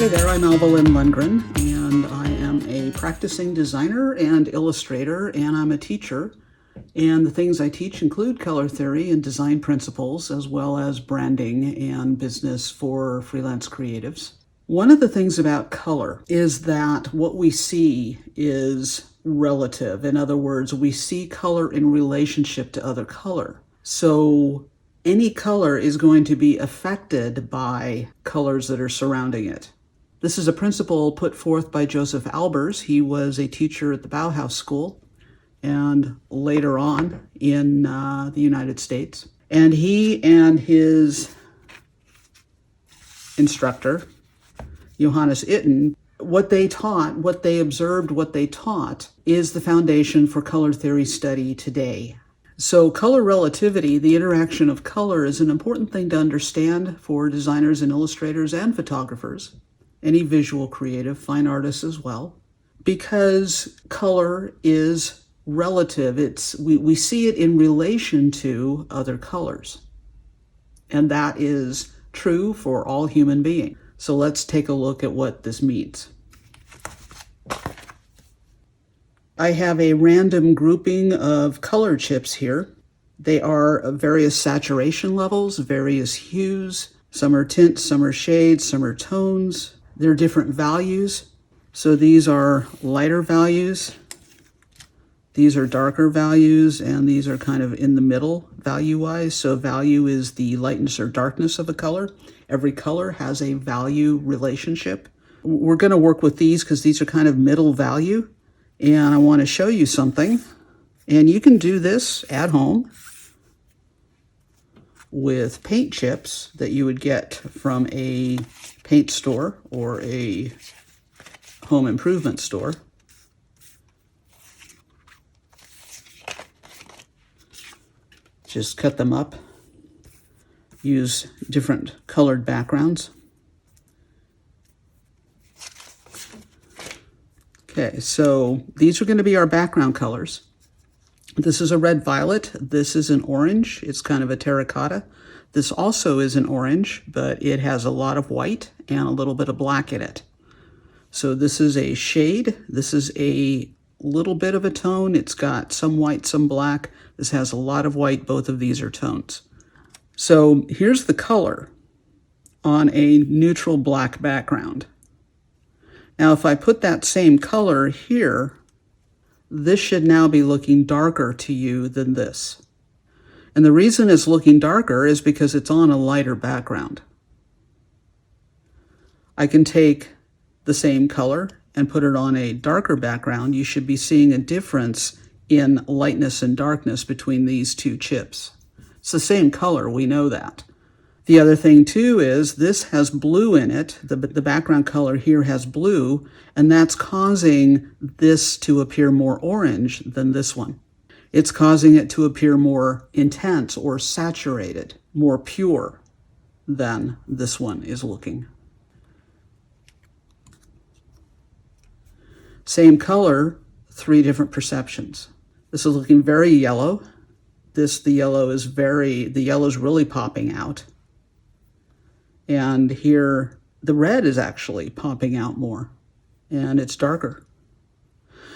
Hey there, I'm Alvalyn Lundgren, and I am a practicing designer and illustrator, and I'm a teacher. And the things I teach include color theory and design principles, as well as branding and business for freelance creatives. One of the things about color is that what we see is relative. In other words, we see color in relationship to other color. So any color is going to be affected by colors that are surrounding it. This is a principle put forth by Josef Albers. He was a teacher at the Bauhaus School and later on in the United States. And he and his instructor, Johannes Itten, what they taught, what they observed, what they taught is the foundation for color theory study today. So color relativity, the interaction of color, is an important thing to understand for designers and illustrators and photographers, any visual creative, fine artists as well, because color is relative. We see it in relation to other colors. And that is true for all human beings. So let's take a look at what this means. I have a random grouping of color chips here. They are of various saturation levels, various hues. Some are tints, some are shades, some are tones. They're different values. So these are lighter values. These are darker values, and these are kind of in the middle value-wise. So value is the lightness or darkness of a color. Every color has a value relationship. We're going to work with these because these are kind of middle value. And I want to show you something. And you can do this at home with paint chips that you would get from a paint store or a home improvement store. Just cut them up. Use different colored backgrounds. Okay, so these are going to be our background colors. This is a red violet. This is an orange. It's kind of a terracotta. This also is an orange, but it has a lot of white and a little bit of black in it. So this is a shade. This is a little bit of a tone. It's got some white, some black. This has a lot of white. Both of these are tones. So here's the color on a neutral black background. Now, if I put that same color here, this should now be looking darker to you than this. And the reason it's looking darker is because it's on a lighter background. I can take the same color and put it on a darker background. You should be seeing a difference in lightness and darkness between these two chips. It's the same color, we know that. The other thing too is this has blue in it. The background color here has blue, and that's causing this to appear more orange than this one. It's causing it to appear more intense or saturated, more pure than this one is looking. Same color, three different perceptions. This is looking very yellow. The yellow is really popping out. And here, the red is actually popping out more, and it's darker.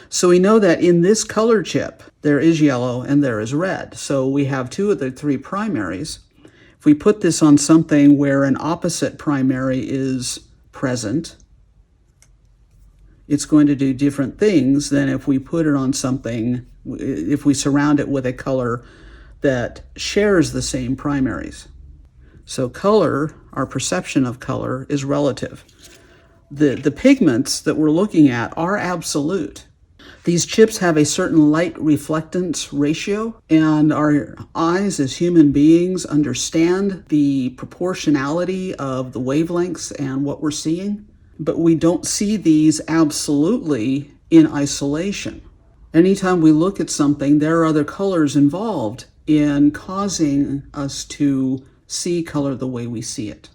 So we know that in this color chip, there is yellow and there is red. So we have two of the three primaries. If we put this on something where an opposite primary is present, it's going to do different things than if we put it on something, if we surround it with a color that shares the same primaries. So color, our perception of color, is relative. The pigments that we're looking at are absolute. These chips have a certain light reflectance ratio, and our eyes as human beings understand the proportionality of the wavelengths and what we're seeing, but we don't see these absolutely in isolation. Anytime we look at something, there are other colors involved in causing us to see color the way we see it.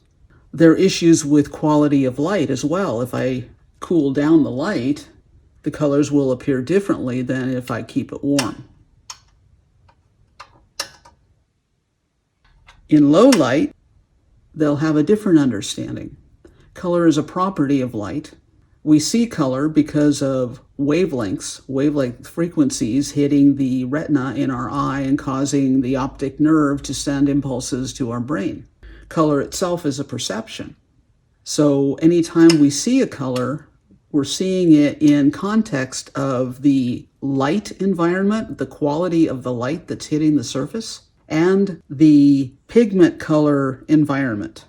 There are issues with quality of light as well. If I cool down the light, the colors will appear differently than if I keep it warm. In low light, they'll have a different understanding. Color is a property of light. We see color because of wavelength frequencies hitting the retina in our eye and causing the optic nerve to send impulses to our brain. Color itself is a perception. So anytime we see a color, we're seeing it in context of the light environment, the quality of the light that's hitting the surface, and the pigment color environment.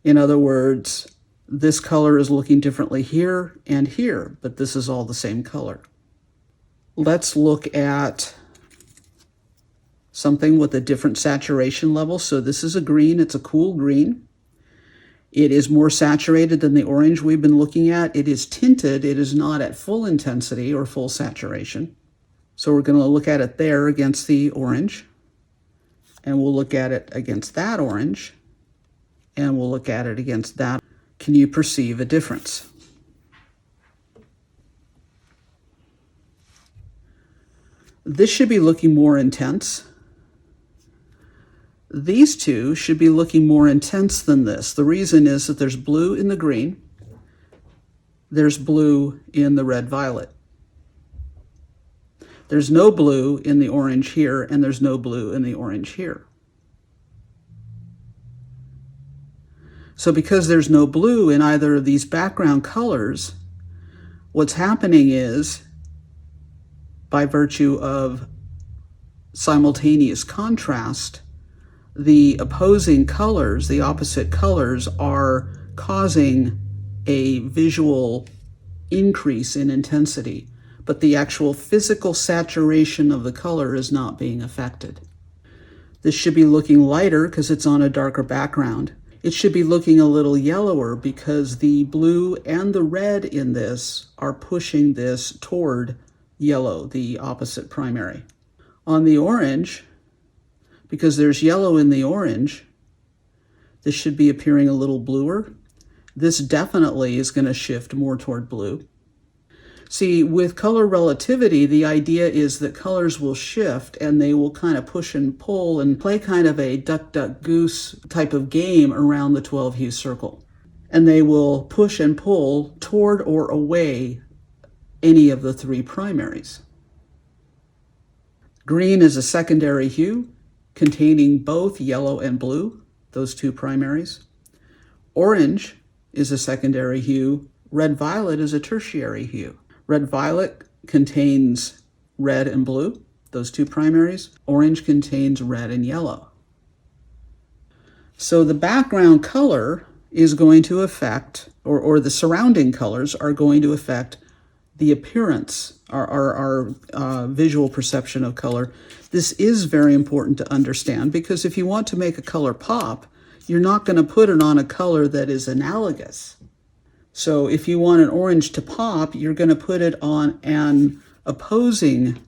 In other words, this color is looking differently here and here, but this is all the same color. Let's look at something with a different saturation level. So this is a green, it's a cool green. It is more saturated than the orange we've been looking at. It is tinted, it is not at full intensity or full saturation. So we're going to look at it there against the orange, and we'll look at it against that orange, and we'll look at it against that. Can you perceive a difference? This should be looking more intense. These two should be looking more intense than this. The reason is that there's blue in the green, there's blue in the red-violet. There's no blue in the orange here, and there's no blue in the orange here. So because there's no blue in either of these background colors, what's happening is, by virtue of simultaneous contrast, the opposing colors, the opposite colors, are causing a visual increase in intensity, but the actual physical saturation of the color is not being affected. This should be looking lighter because it's on a darker background. It should be looking a little yellower because the blue and the red in this are pushing this toward yellow, the opposite primary. On the orange, because there's yellow in the orange, this should be appearing a little bluer. This definitely is going to shift more toward blue. See, with color relativity, the idea is that colors will shift and they will kind of push and pull and play kind of a duck, duck, goose type of game around the 12-hue circle. And they will push and pull toward or away any of the three primaries. Green is a secondary hue containing both yellow and blue, those two primaries. Orange is a secondary hue. Red-violet is a tertiary hue. Red-violet contains red and blue, those two primaries. Orange contains red and yellow. So the background color is going to affect, or the surrounding colors are going to affect the appearance, our visual perception of color. This is very important to understand because if you want to make a color pop, you're not going to put it on a color that is analogous. So if you want an orange to pop, you're going to put it on an opposing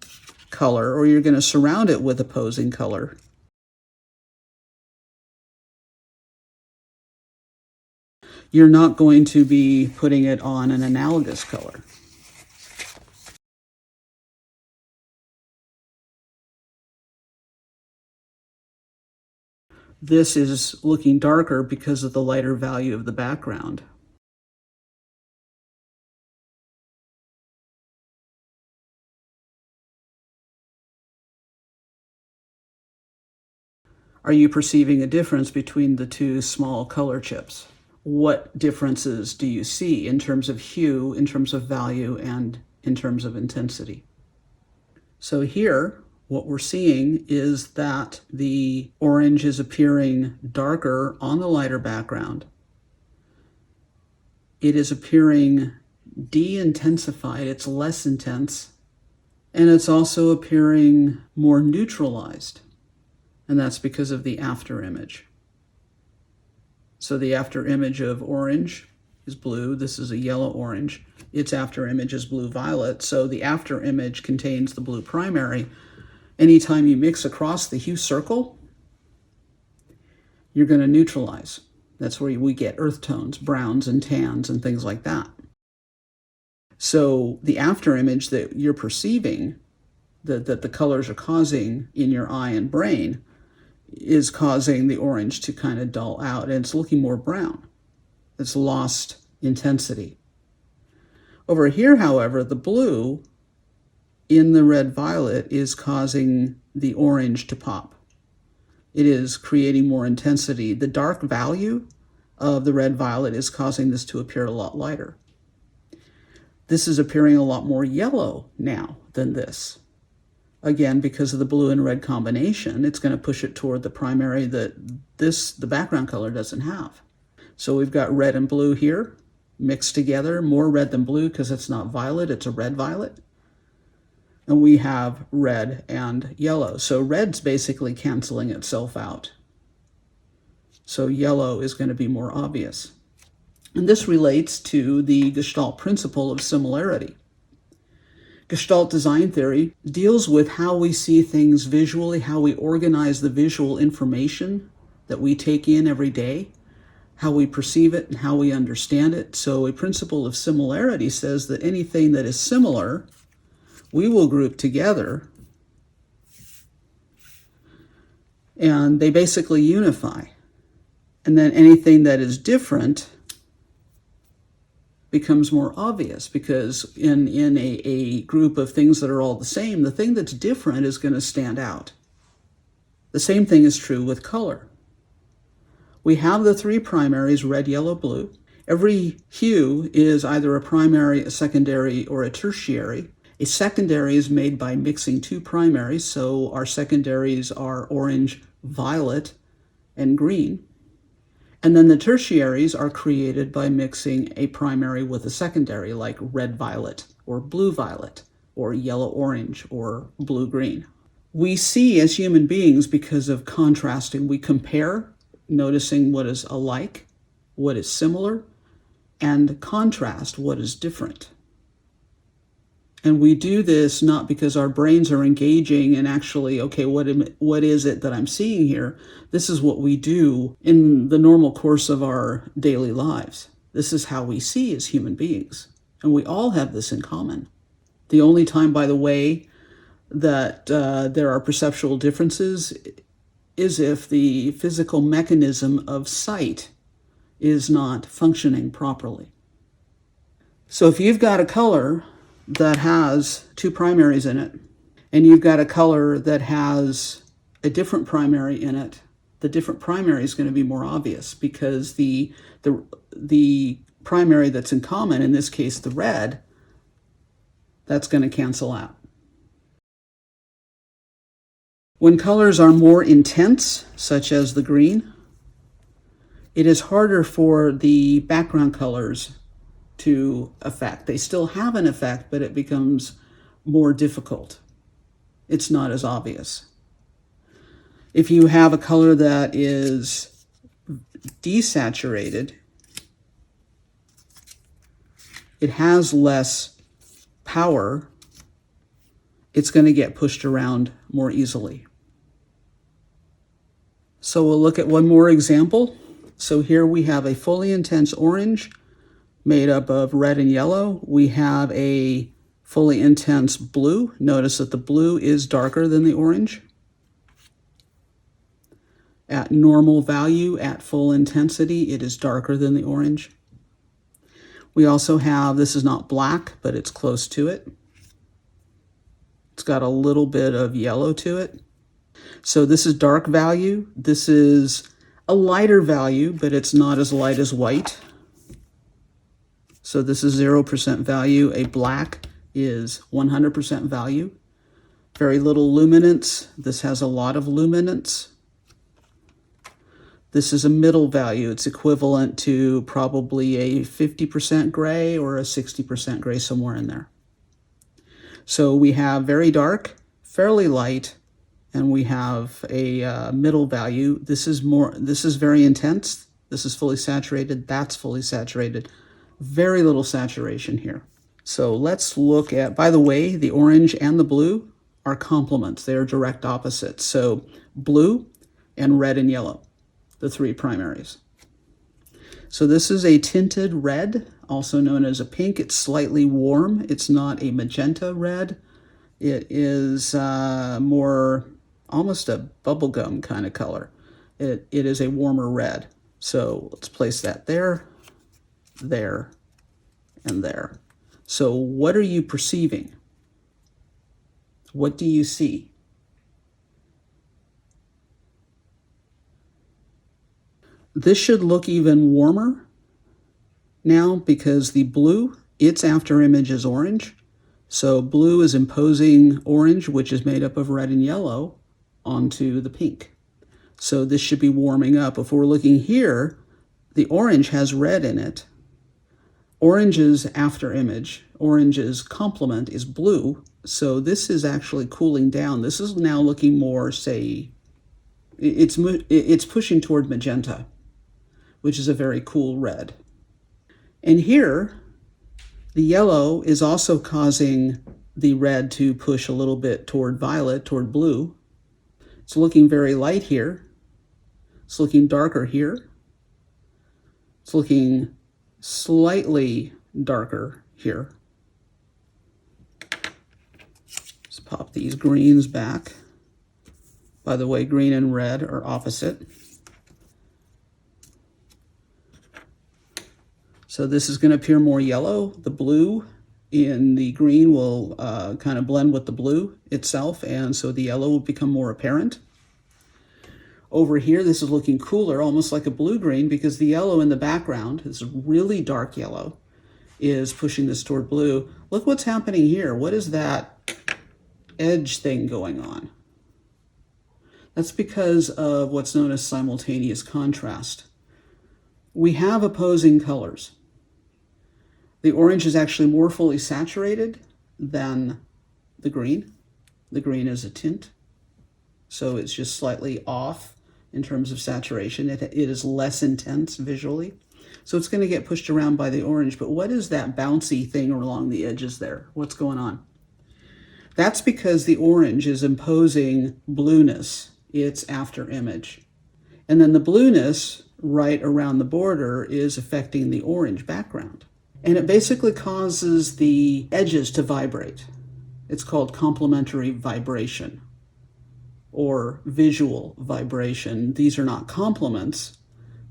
color, or you're going to surround it with opposing color. You're not going to be putting it on an analogous color. This is looking darker because of the lighter value of the background. Are you perceiving a difference between the two small color chips? What differences do you see in terms of hue, in terms of value, and in terms of intensity? So here, what we're seeing is that the orange is appearing darker on the lighter background. It is appearing de-intensified, it's less intense, and it's also appearing more neutralized. And that's because of the after image. So the after image of orange is blue. This is a yellow-orange. Its after image is blue-violet. So the after image contains the blue primary. Anytime you mix across the hue circle, you're going to neutralize. That's where we get earth tones, browns and tans and things like that. So the after image that you're perceiving, that the colors are causing in your eye and brain, is causing the orange to kind of dull out, and it's looking more brown. It's lost intensity. Over here, however, the blue in the red-violet is causing the orange to pop. It is creating more intensity. The dark value of the red-violet is causing this to appear a lot lighter. This is appearing a lot more yellow now than this. Again, because of the blue and red combination, it's going to push it toward the primary that the background color doesn't have. So we've got red and blue here mixed together, more red than blue because it's not violet, it's a red-violet. And we have red and yellow. So red's basically canceling itself out. So yellow is going to be more obvious. And this relates to the Gestalt principle of similarity. Gestalt design theory deals with how we see things visually, how we organize the visual information that we take in every day, how we perceive it, and how we understand it. So a principle of similarity says that anything that is similar, we will group together, and they basically unify. And then anything that is different becomes more obvious, because in a group of things that are all the same, the thing that's different is going to stand out. The same thing is true with color. We have the three primaries, red, yellow, blue. Every hue is either a primary, a secondary, or a tertiary. A secondary is made by mixing two primaries, so our secondaries are orange, violet, and green. And then the tertiaries are created by mixing a primary with a secondary, like red-violet, or blue-violet, or yellow-orange, or blue-green. We see as human beings, because of contrasting, we compare, noticing what is alike, what is similar, and contrast what is different. And we do this not because our brains are engaging and actually, okay, what is it that I'm seeing here? This is what we do in the normal course of our daily lives. This is how we see as human beings. And we all have this in common. The only time, by the way, that there are perceptual differences is if the physical mechanism of sight is not functioning properly. So if you've got a color that has two primaries in it, and you've got a color that has a different primary in it, the different primary is going to be more obvious, because the primary that's in common, in this case the red, that's going to cancel out. When colors are more intense, such as the green, it is harder for the background colors to affect. They still have an effect, but it becomes more difficult. It's not as obvious. If you have a color that is desaturated, it has less power. It's going to get pushed around more easily. So we'll look at one more example. So here we have a fully intense orange made up of red and yellow. We have a fully intense blue. Notice that the blue is darker than the orange. At normal value, at full intensity, it is darker than the orange. We also have, this is not black, but it's close to it. It's got a little bit of yellow to it. So this is dark value. This is a lighter value, but it's not as light as white. So this is 0% value. A black is 100% value. Very little luminance. This has a lot of luminance. This is a middle value. It's equivalent to probably a 50% gray or a 60% gray, somewhere in there. So we have very dark, fairly light, and we have a middle value. This is very intense. This is fully saturated. That's fully saturated. Very little saturation here. So let's look at, by the way, the orange and the blue are complements. They are direct opposites. So blue and red and yellow, the three primaries. So this is a tinted red, also known as a pink. It's slightly warm. It's not a magenta red. It is more almost a bubblegum kind of color. It is a warmer red. So let's place that there. there, and there. So what are you perceiving? What do you see? This should look even warmer now because the blue, its after image is orange. So blue is imposing orange, which is made up of red and yellow, onto the pink. So this should be warming up. If we're looking here, the orange has red in it. Orange's after image, orange's complement is blue. So this is actually cooling down. This is now looking more, say, it's pushing toward magenta, which is a very cool red. And here, the yellow is also causing the red to push a little bit toward violet, toward blue. It's looking very light here. It's looking darker here. It's looking slightly darker here. Let's pop these greens back. By the way, green and red are opposite. So this is going to appear more yellow. The blue in the green will kind of blend with the blue itself, and so the yellow will become more apparent. Over here, this is looking cooler, almost like a blue-green, because the yellow in the background, this really dark yellow, is pushing this toward blue. Look what's happening here. What is that edge thing going on? That's because of what's known as simultaneous contrast. We have opposing colors. The orange is actually more fully saturated than the green. The green is a tint, so it's just slightly off in terms of saturation. It is less intense visually, so it's going to get pushed around by the orange. But what is that bouncy thing along the edges there? What's going on? That's because the orange is imposing blueness, its after image. And then the blueness right around the border is affecting the orange background. And it basically causes the edges to vibrate. It's called complementary vibration or visual vibration. These are not complements,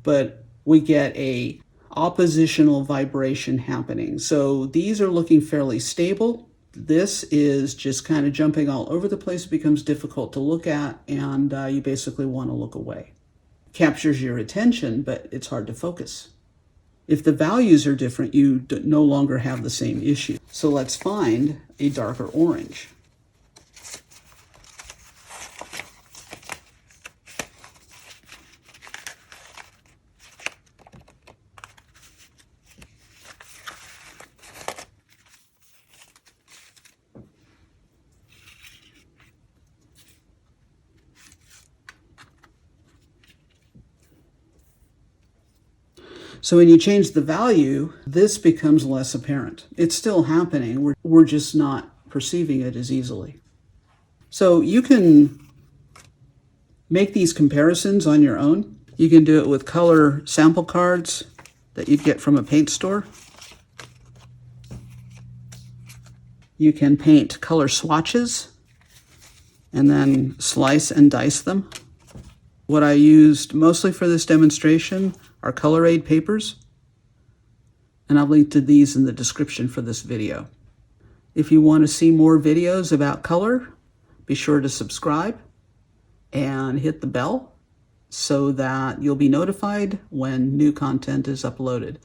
but we get a oppositional vibration happening. So these are looking fairly stable. This is just kind of jumping all over the place. It becomes difficult to look at, and you basically want to look away. Captures your attention, but it's hard to focus. If the values are different, you no longer have the same issue. So let's find a darker orange. So when you change the value, this becomes less apparent. It's still happening. We're just not perceiving it as easily. So you can make these comparisons on your own. You can do it with color sample cards that you'd get from a paint store. You can paint color swatches and then slice and dice them. What I used mostly for this demonstration are color aid papers, and I've linked to these in the description for this video. If you want to see more videos about color, be sure to subscribe and hit the bell so that you'll be notified when new content is uploaded.